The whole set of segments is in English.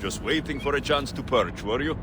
Just waiting for a chance to perch, were you?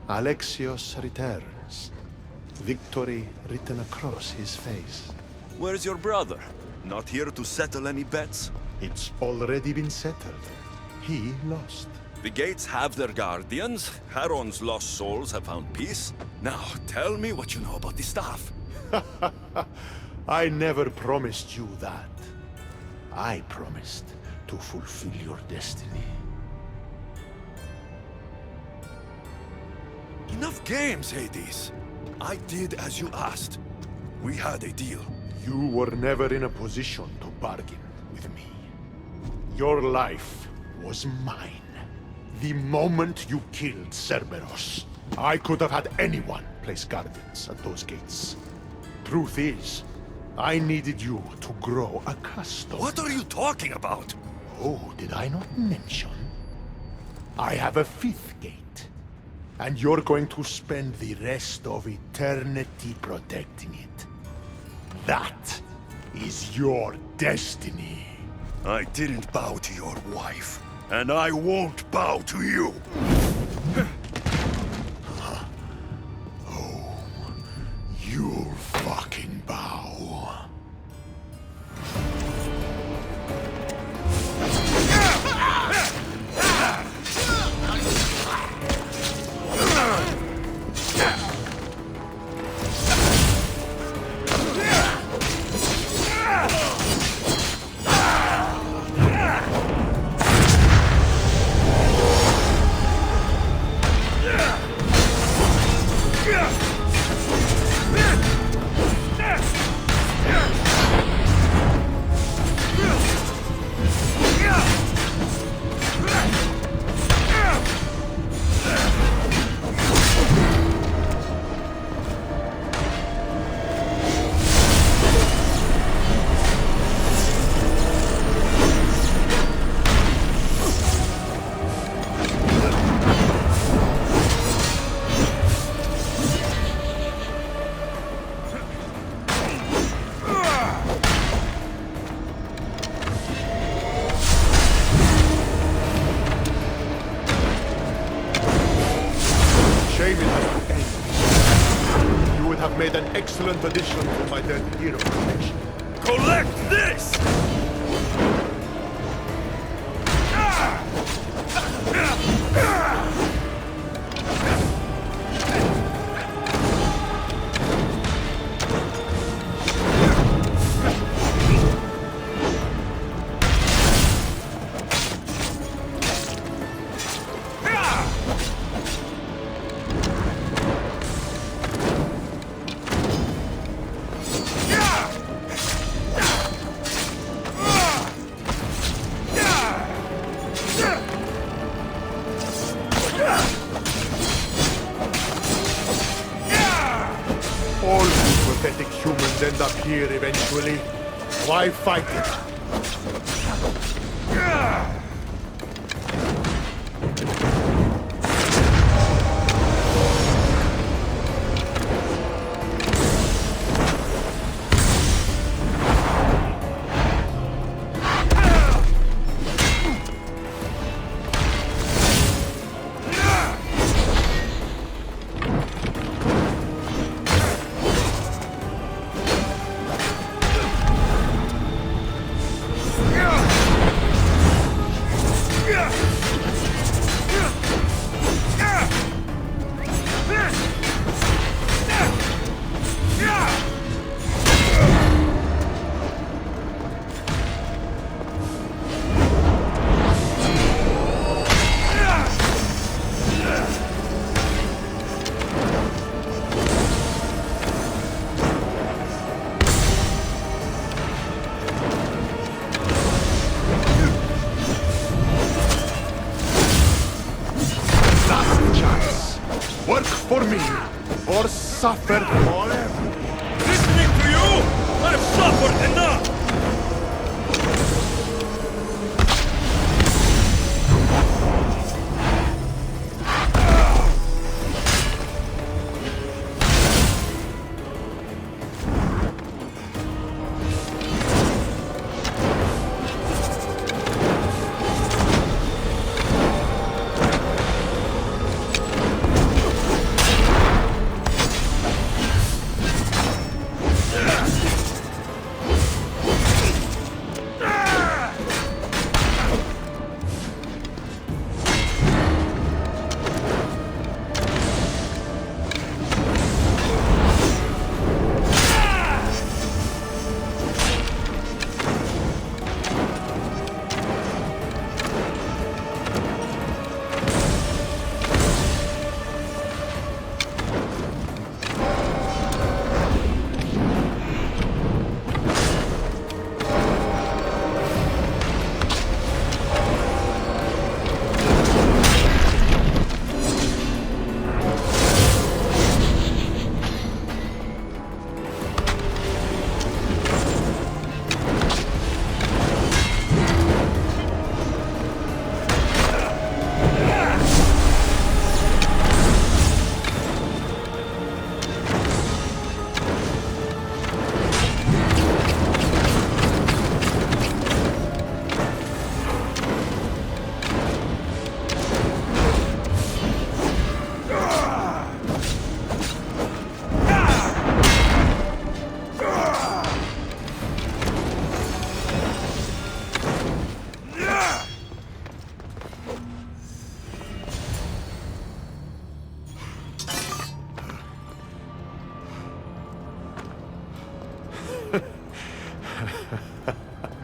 Alexios returns. Victory written across his face. Where's your brother? Not here to settle any bets? It's already been settled. He lost. The gates have their guardians. Charon's lost souls have found peace. Now, tell me what you know about the staff. I never promised you that. I promised to fulfill your destiny. Enough games, Hades. I did as you asked. We had a deal. You were never in a position to bargain with me. Your life was mine. The moment you killed Cerberus, I could have had anyone place guardians at those gates. Truth is, I needed you to grow accustomed. What are you talking about? Oh, did I not mention? I have a fifth gate. And you're going to spend the rest of eternity protecting it. That is your destiny. I didn't bow to your wife, and I won't bow to you. Oh, you'll fucking bow. Made an excellent addition to my dead hero collection. Collect this! pathetic humans end up here eventually. Why fight it? Work for me, or suffer forever. Listening to you, I've suffered enough!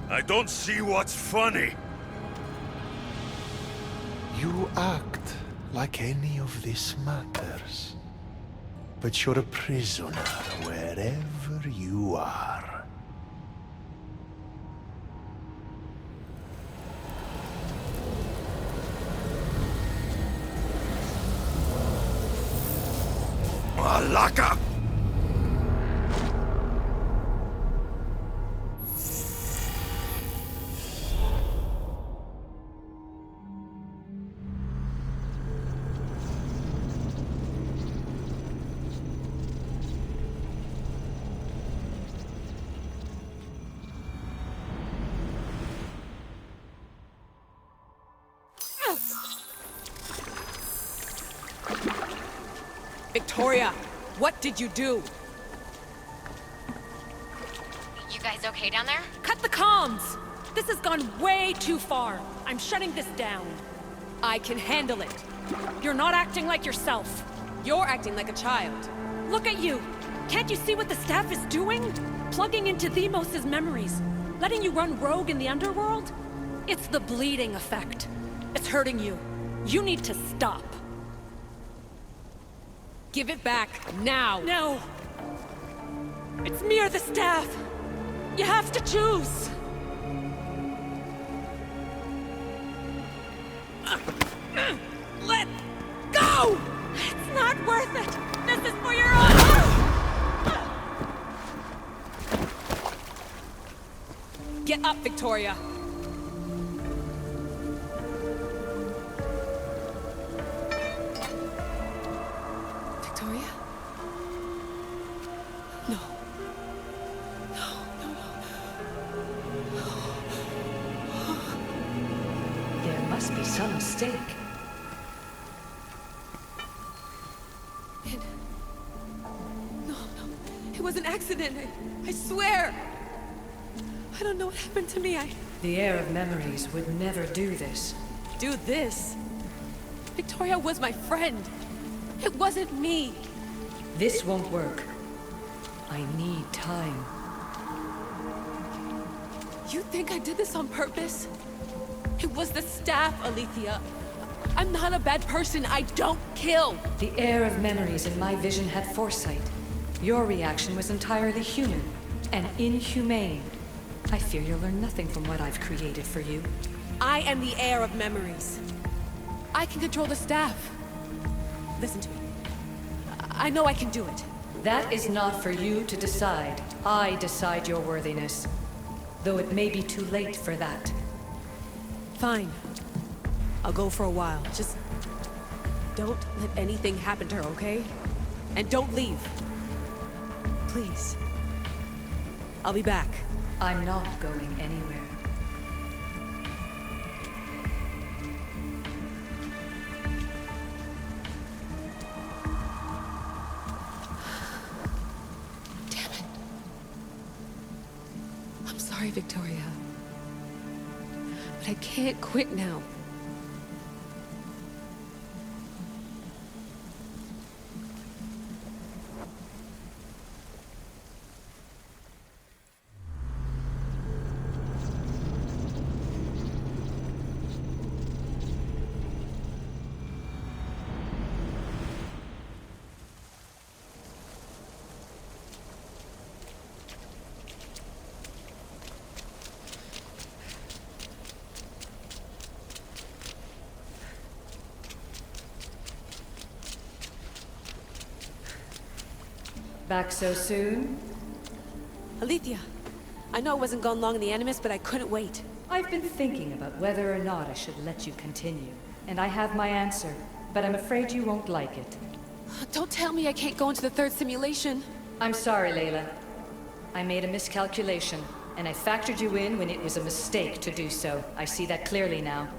I don't see what's funny. You act like any of this matters. But you're a prisoner wherever you are. Malaka! Victoria, what did you do? You guys okay down there? Cut the comms! This has gone way too far. I'm shutting this down. I can handle it. You're not acting like yourself. You're acting like a child. Look at you! Can't you see what the staff is doing? Plugging into Themos' memories. Letting you run rogue in the underworld? It's the bleeding effect. It's hurting you. You need to stop. Give it back, now! No! It's me or the staff! You have to choose! Let go! It's not worth it! This is for your own... Get up, Victoria! Victoria? No. There must be some mistake. No. It was an accident. I swear. I don't know what happened to me. The Heir of Memories would never do this. Do this. Victoria was my friend. It wasn't me. This won't work. I need time. You think I did this on purpose? It was the staff, Alethea. I'm not a bad person. I don't kill. The Heir of Memories in my vision had foresight. Your reaction was entirely human and inhumane. I fear you'll learn nothing from what I've created for you. I am the Heir of Memories. I can control the staff. Listen to me. I know I can do it. That is not for you to decide. I decide your worthiness. Though it may be too late for that. Fine. I'll go for a while. Just don't let anything happen to her, okay? And don't leave. Please. I'll be back. I'm not going anywhere. Damn it. I'm sorry, Victoria. But I can't quit now. Back so soon? Alethea, I know I wasn't gone long in the Animus, but I couldn't wait. I've been thinking about whether or not I should let you continue. And I have my answer, but I'm afraid you won't like it. Don't tell me I can't go into the third simulation. I'm sorry, Layla. I made a miscalculation, and I factored you in when it was a mistake to do so. I see that clearly now.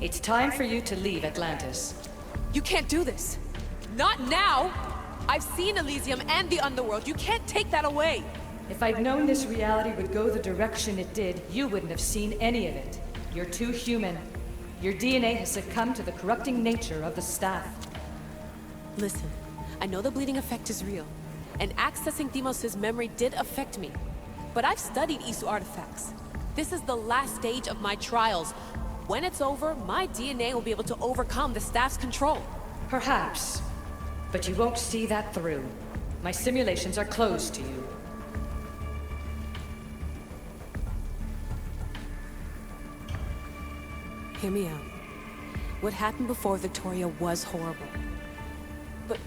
It's time for you to leave Atlantis. You can't do this. Not now! I've seen Elysium and the Underworld. You can't take that away! If I'd known this reality would go the direction it did, you wouldn't have seen any of it. You're too human. Your DNA has succumbed to the corrupting nature of the staff. Listen, I know the bleeding effect is real, and accessing Deimos' memory did affect me. But I've studied Isu artifacts. This is the last stage of my trials. When it's over, my DNA will be able to overcome the staff's control. Perhaps. But you won't see that through. My simulations are closed to you. Hear me out. What happened before Victoria was horrible. But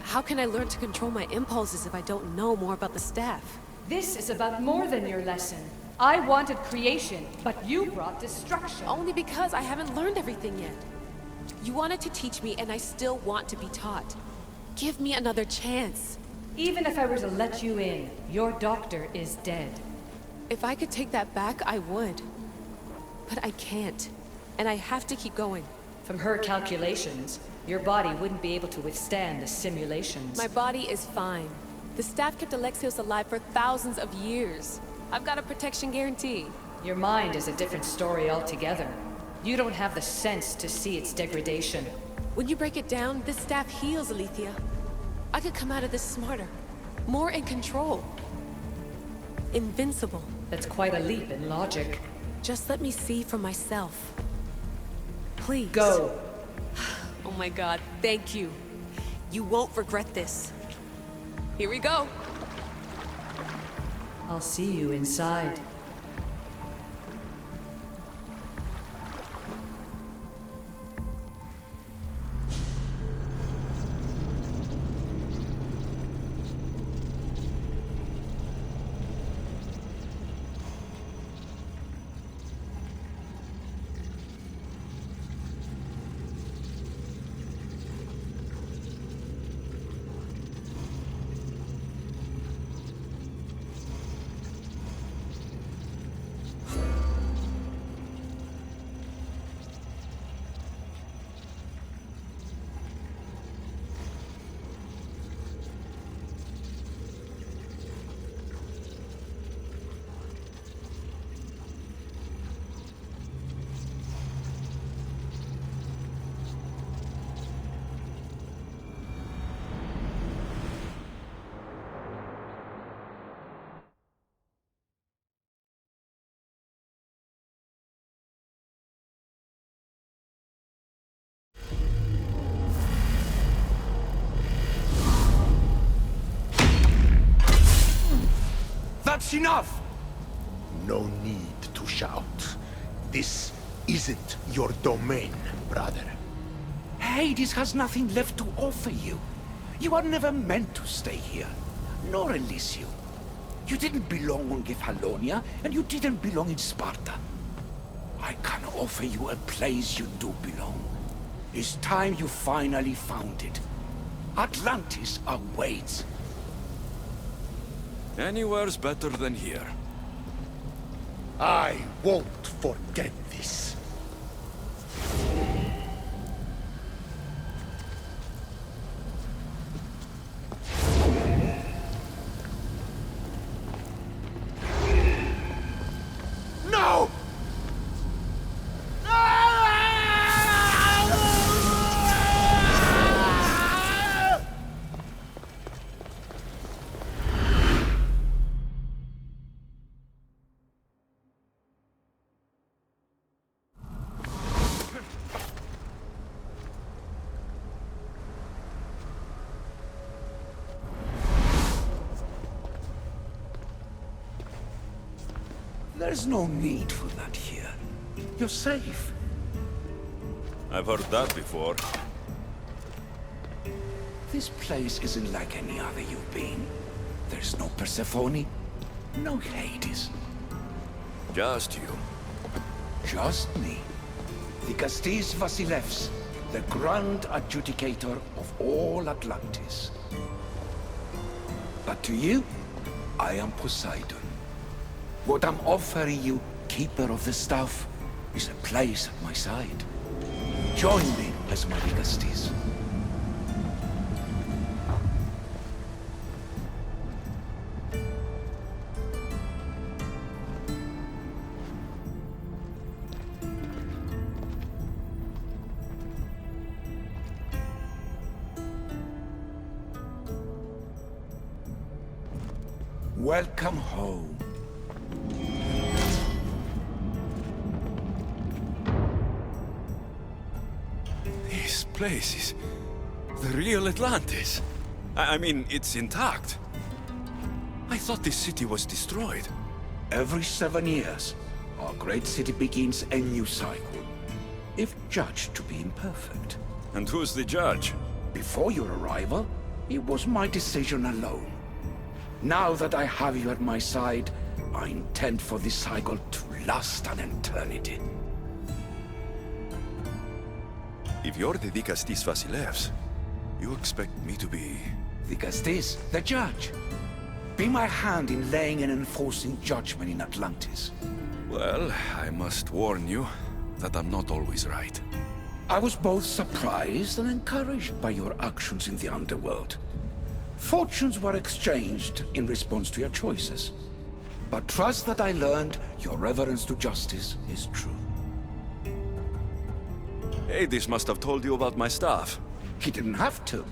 how can I learn to control my impulses if I don't know more about the staff? This is about more than your lesson. I wanted creation, but you brought destruction. Only because I haven't learned everything yet. You wanted to teach me, and I still want to be taught. Give me another chance. Even if I were to let you in, your doctor is dead. If I could take that back, I would. But I can't. And I have to keep going. From her calculations, your body wouldn't be able to withstand the simulations. My body is fine. The staff kept Alexios alive for thousands of years. I've got a protection guarantee. Your mind is a different story altogether. You don't have the sense to see its degradation. When you break it down, this staff heals, Alethea. I could come out of this smarter, more in control. Invincible. That's quite a leap in logic. Just let me see for myself. Please. Go. Oh my god, thank you. You won't regret this. Here we go. I'll see you inside. That's enough! No need to shout. This isn't your domain, brother. Hades has nothing left to offer you. You are never meant to stay here, nor Elysium. You didn't belong on Kefalonia, and you didn't belong in Sparta. I can offer you a place you do belong. It's time you finally found it. Atlantis awaits. Anywhere's better than here. I won't forget this. No! There's no need for that here. You're safe. I've heard that before. This place isn't like any other you've been. There's no Persephone, no Hades. Just you. Just me. Dikastis Vasilevs, the Grand Adjudicator of all Atlantis. But to you, I am Poseidon. What I'm offering you, Keeper of the Staff, is a place at my side. Join me as my Dikastis. Welcome home. This place is the real Atlantis. I mean, it's intact. I thought this city was destroyed. Every 7 years, our great city begins a new cycle, if judged to be imperfect. And who's the judge? Before your arrival, it was my decision alone. Now that I have you at my side, I intend for this cycle to last an eternity. If you're the Dikastis Vasilevs, you expect me to be... Dikastis, the judge. Be my hand in laying and enforcing judgment in Atlantis. Well, I must warn you that I'm not always right. I was both surprised and encouraged by your actions in the underworld. Fortunes were exchanged in response to your choices. But trust that I learned your reverence to justice is true. Hades must have told you about my staff. He didn't have to.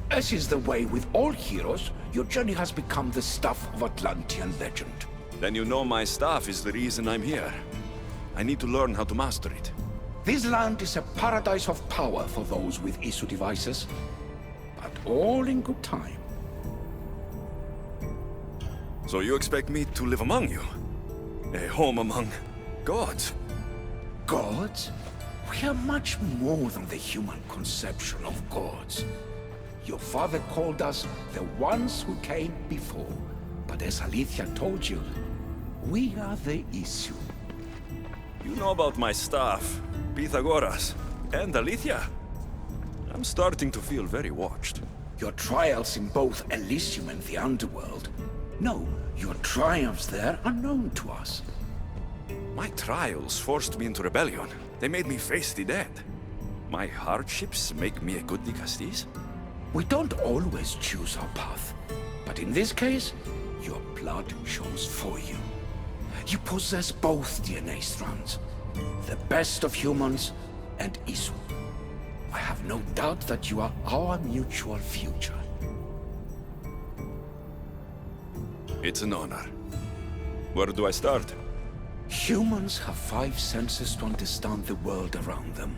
As is the way with all heroes, your journey has become the stuff of Atlantean legend. Then you know my staff is the reason I'm here. I need to learn how to master it. This land is a paradise of power for those with Isu devices. But all in good time. So you expect me to live among you? A home among gods? Gods? We are much more than the human conception of gods. Your father called us the ones who came before. But as Alethea told you, we are the issue. You know about my staff, Pythagoras, and Alethea. I'm starting to feel very watched. Your trials in both Elysium and the Underworld. No, your triumphs there are known to us. My trials forced me into rebellion. They made me face the dead. My hardships make me a good Dikastis? We don't always choose our path. But in this case, your blood shows for you. You possess both DNA strands. The best of humans and Isu. I have no doubt that you are our mutual future. It's an honor. Where do I start? Humans have 5 senses to understand the world around them.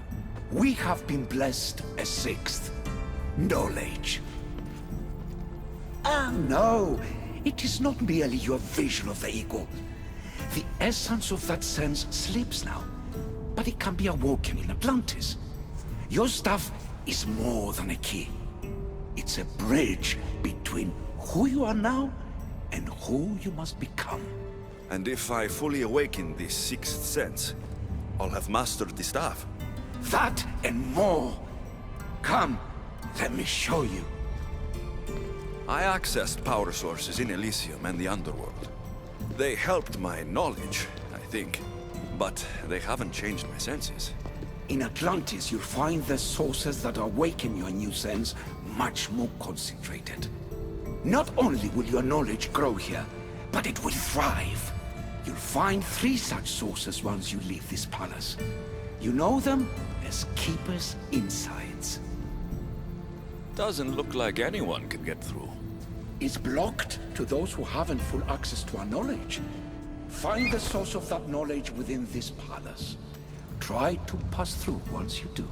We have been blessed a 6th. Knowledge. Ah, no. It is not merely your vision of the ego. The essence of that sense sleeps now, but it can be awoken in Atlantis. Your stuff is more than a key. It's a bridge between who you are now and who you must become. And if I fully awaken this sixth sense, I'll have mastered the staff. That and more. Come, let me show you. I accessed power sources in Elysium and the Underworld. They helped my knowledge, I think, but they haven't changed my senses. In Atlantis, you'll find the sources that awaken your new sense much more concentrated. Not only will your knowledge grow here, but it will thrive. You'll find 3 such sources once you leave this palace. You know them as Keeper's Insides. Doesn't look like anyone can get through. It's blocked to those who haven't full access to our knowledge. Find the source of that knowledge within this palace. Try to pass through once you do.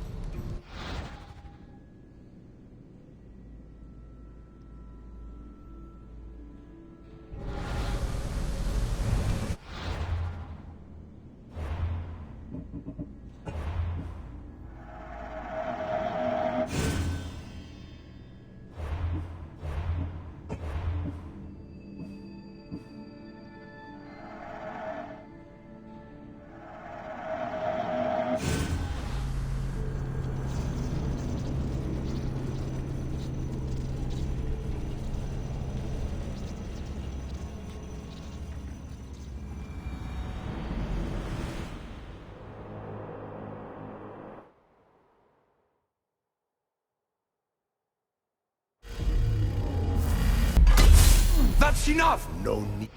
That's enough! No need.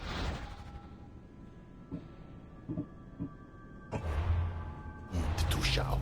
To shout.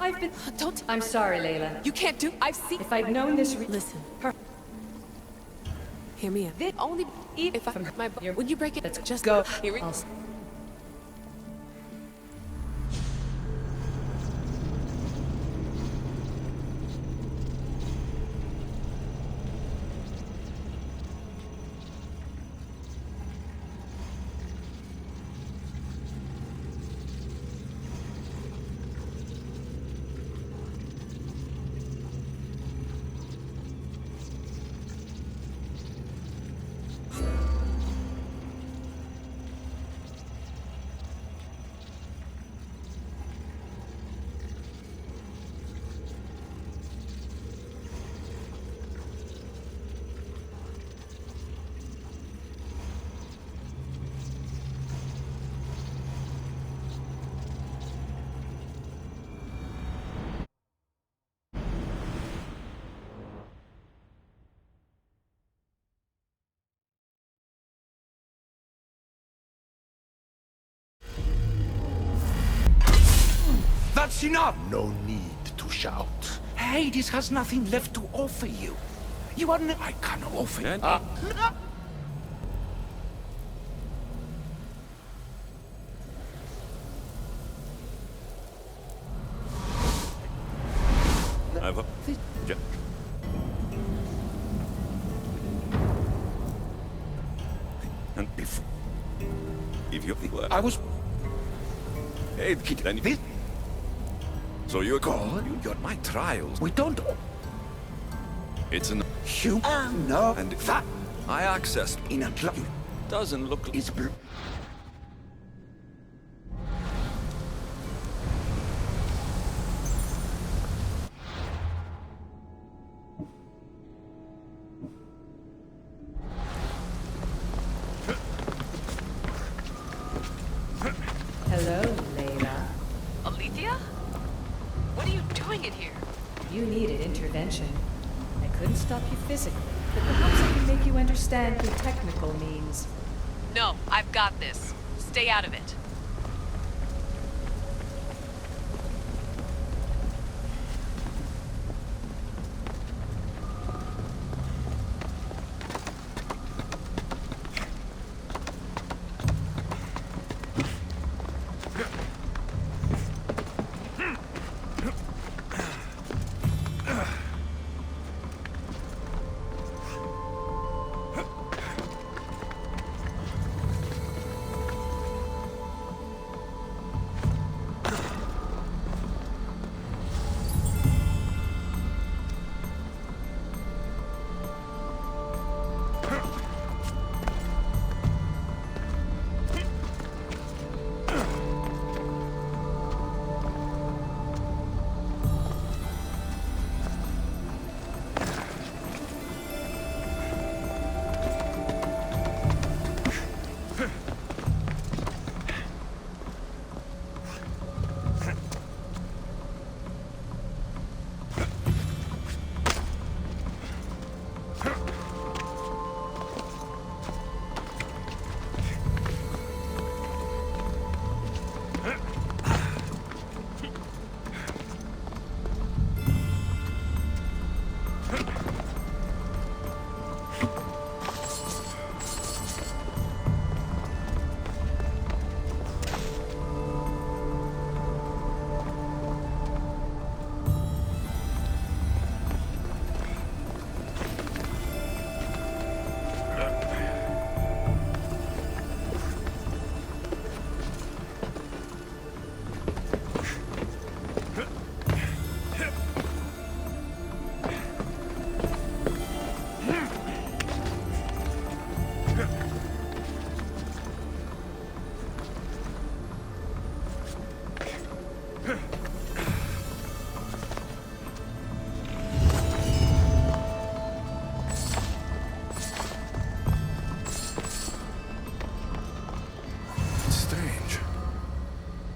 I've been... Don't... I'm sorry, Layla. You can't do... I've seen... If I'd known this... Listen. Hear me out. Only if I... My... When you break it, Let's just go. Here we... That's enough! No need to shout. Hades has nothing left to offer you. You are I can't offer you. I've... Yeah. And if you think that... I was... Hey, kid, and This... so you God? you got my trials. We don't... It's an... You... no. And that... I accessed... In a club... Doesn't look... Is... Hello, Layla. Alethea? What are you doing in here? You needed intervention. I couldn't stop you physically, but perhaps I can make you understand what technical means. No, I've got this. Stay out of it.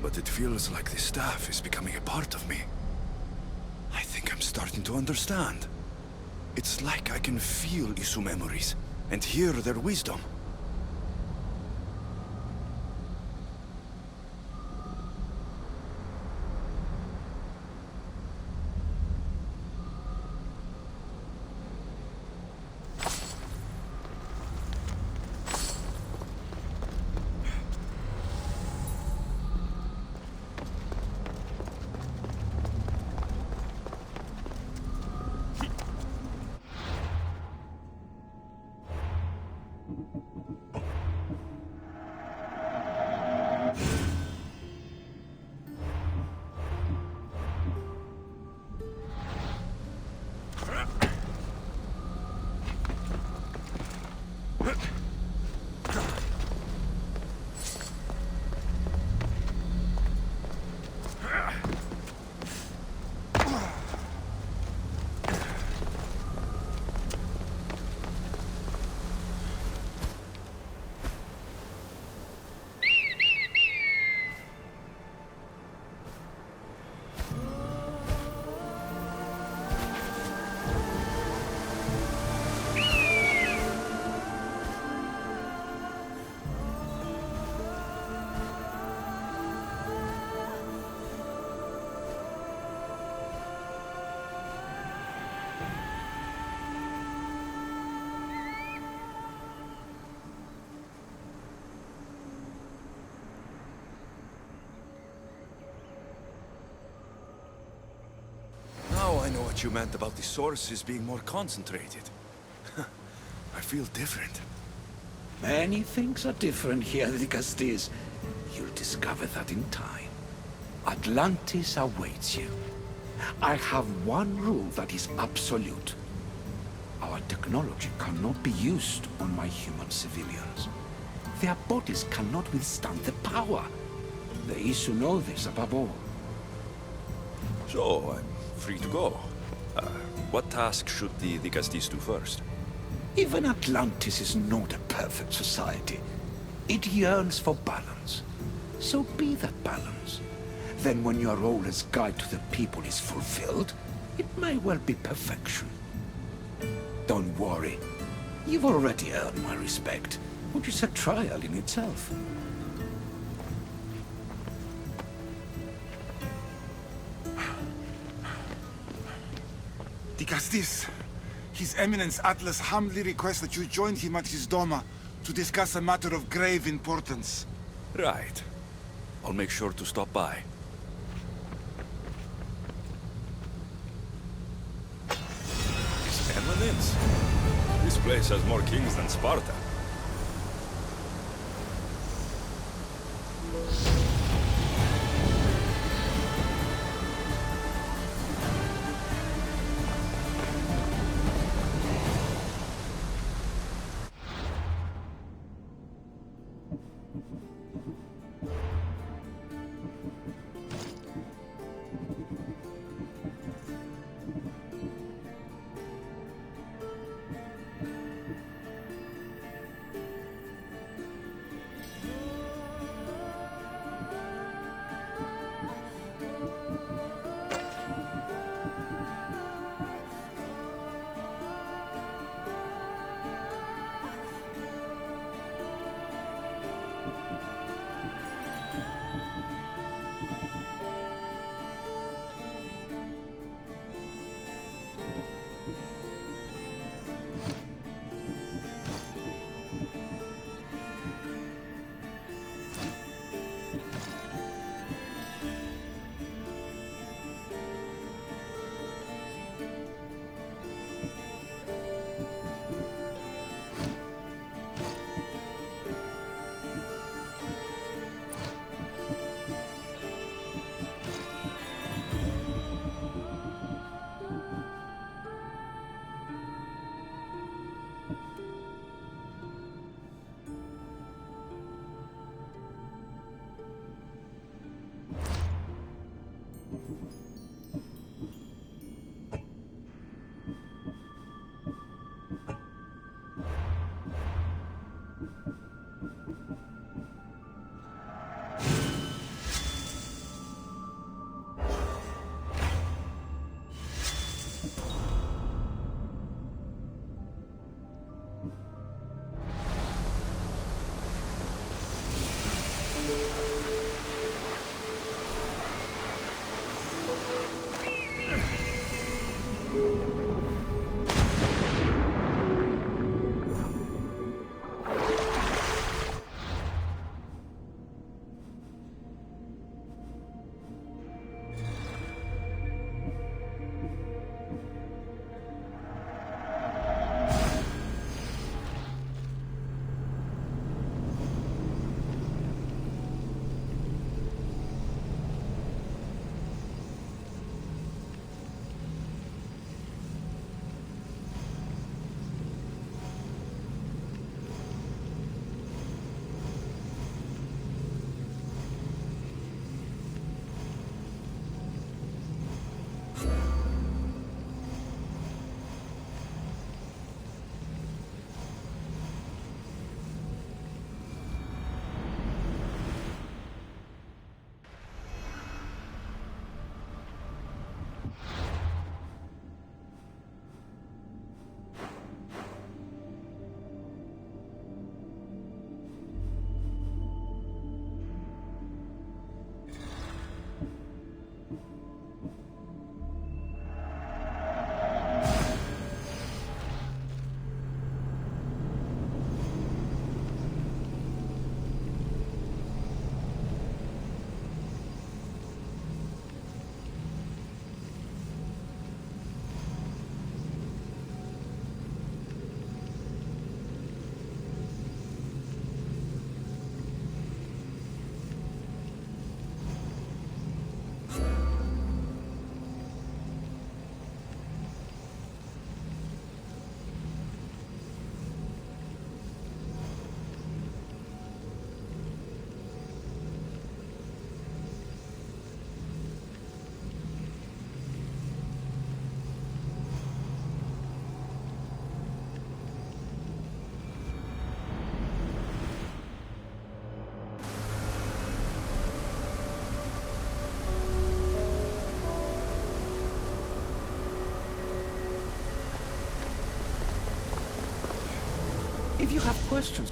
But it feels like the staff is becoming a part of me. I think I'm starting to understand. It's like I can feel Isu memories and hear their wisdom. thought you meant about the sources being more concentrated. I feel different. Many things are different here, Lycastes. You'll discover that in time. Atlantis awaits you. I have one rule that is absolute. Our technology cannot be used on my human civilians. Their bodies cannot withstand the power. The Isu know this above all. So, I'm free to go. What task should the Lycastes do first? Even Atlantis is not a perfect society. It yearns for balance. So be that balance. Then when your role as guide to the people is fulfilled, it may well be perfection. Don't worry. You've already earned my respect, which is a trial in itself. Lycastes, His Eminence Atlas humbly requests that you join him at his Doma to discuss a matter of grave importance. Right. I'll make sure to stop by. His Eminence? This place has more kings than Sparta. If you have questions...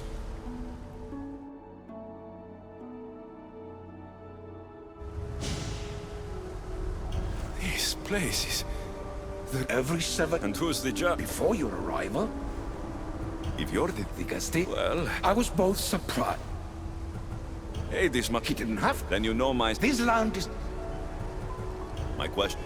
This place is... Every 7... And who's the judge? Before your arrival, If you're the... Digasti, Well... I was both surprised. Hey, this must... He didn't have... Then you know my... This land is... My question...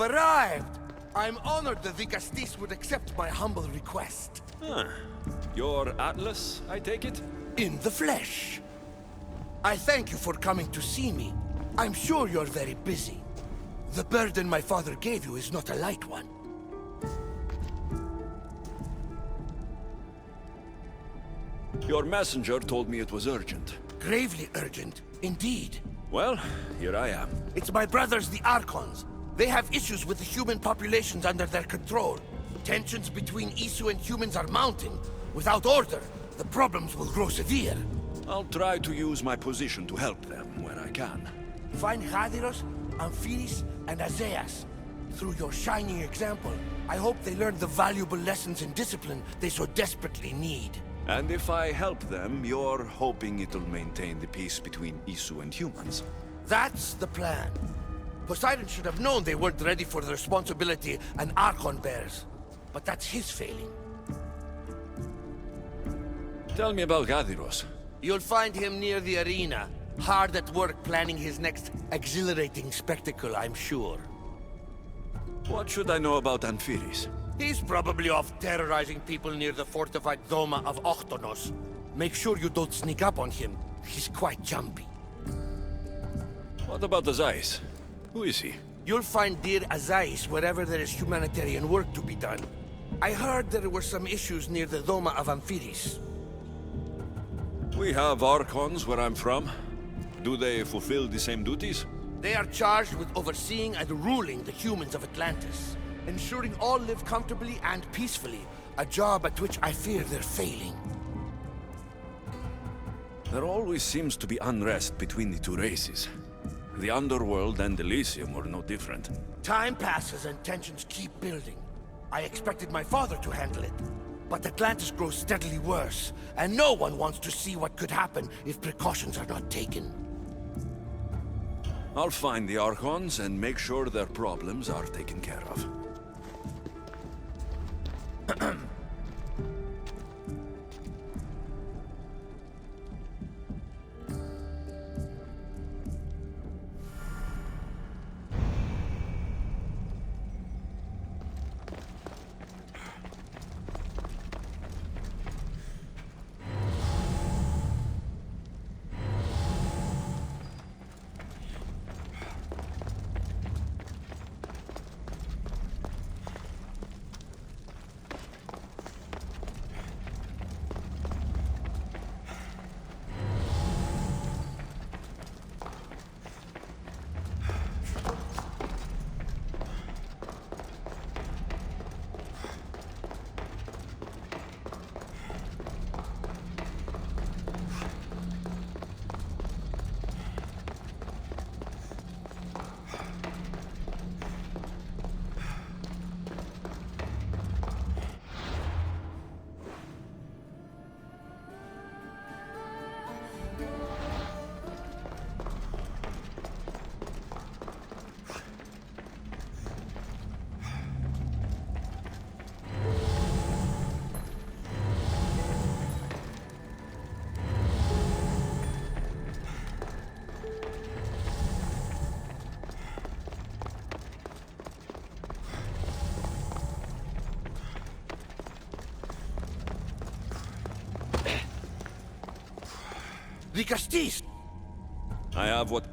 arrived! I'm honored the Vicastis would accept my humble request. Ah, you're Atlas, I take it? In the flesh. I thank you for coming to see me. I'm sure you're very busy. The burden my father gave you is not a light one. Your messenger told me it was urgent. Gravely urgent, indeed. Well, here I am. It's my brothers, the Archons. They have issues with the human populations under their control. Tensions between Isu and humans are mounting. Without order, the problems will grow severe. I'll try to use my position to help them where I can. Find Hadiros, Amphiris, and Azaeas. Through your shining example, I hope they learn the valuable lessons in discipline they so desperately need. And if I help them, you're hoping it'll maintain the peace between Isu and humans. That's the plan. Poseidon should have known they weren't ready for the responsibility an Archon bears. But that's his failing. Tell me about Gadiros. You'll find him near the arena, hard at work planning his next exhilarating spectacle, I'm sure. What should I know about Amphiris? He's probably off terrorizing people near the fortified Doma of Ochtonos. Make sure you don't sneak up on him. He's quite jumpy. What about Azais? Who is he? You'll find dear Azais wherever there is humanitarian work to be done. I heard there were some issues near the Doma of Amphiris. We have Archons where I'm from. Do they fulfill the same duties? They are charged with overseeing and ruling the humans of Atlantis. Ensuring all live comfortably and peacefully. A job at which I fear they're failing. There always seems to be unrest between the two races. The Underworld and Elysium were no different. Time passes and tensions keep building. I expected my father to handle it. But Atlantis grows steadily worse, and no one wants to see what could happen if precautions are not taken. I'll find the Archons and make sure their problems are taken care of. Vicastis! I have what...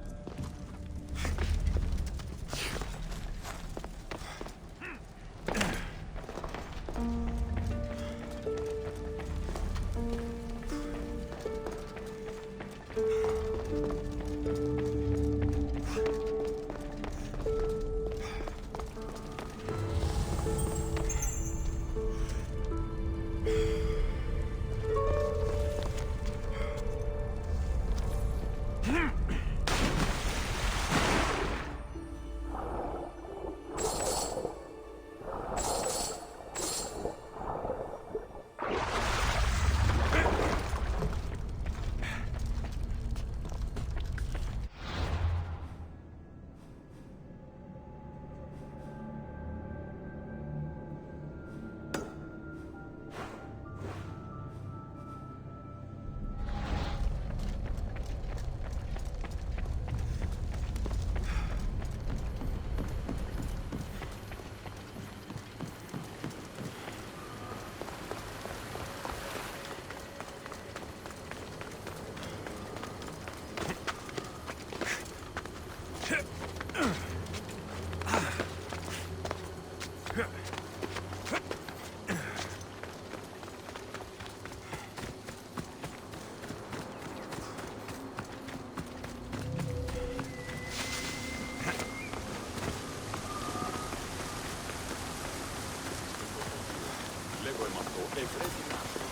Roy mandou Everett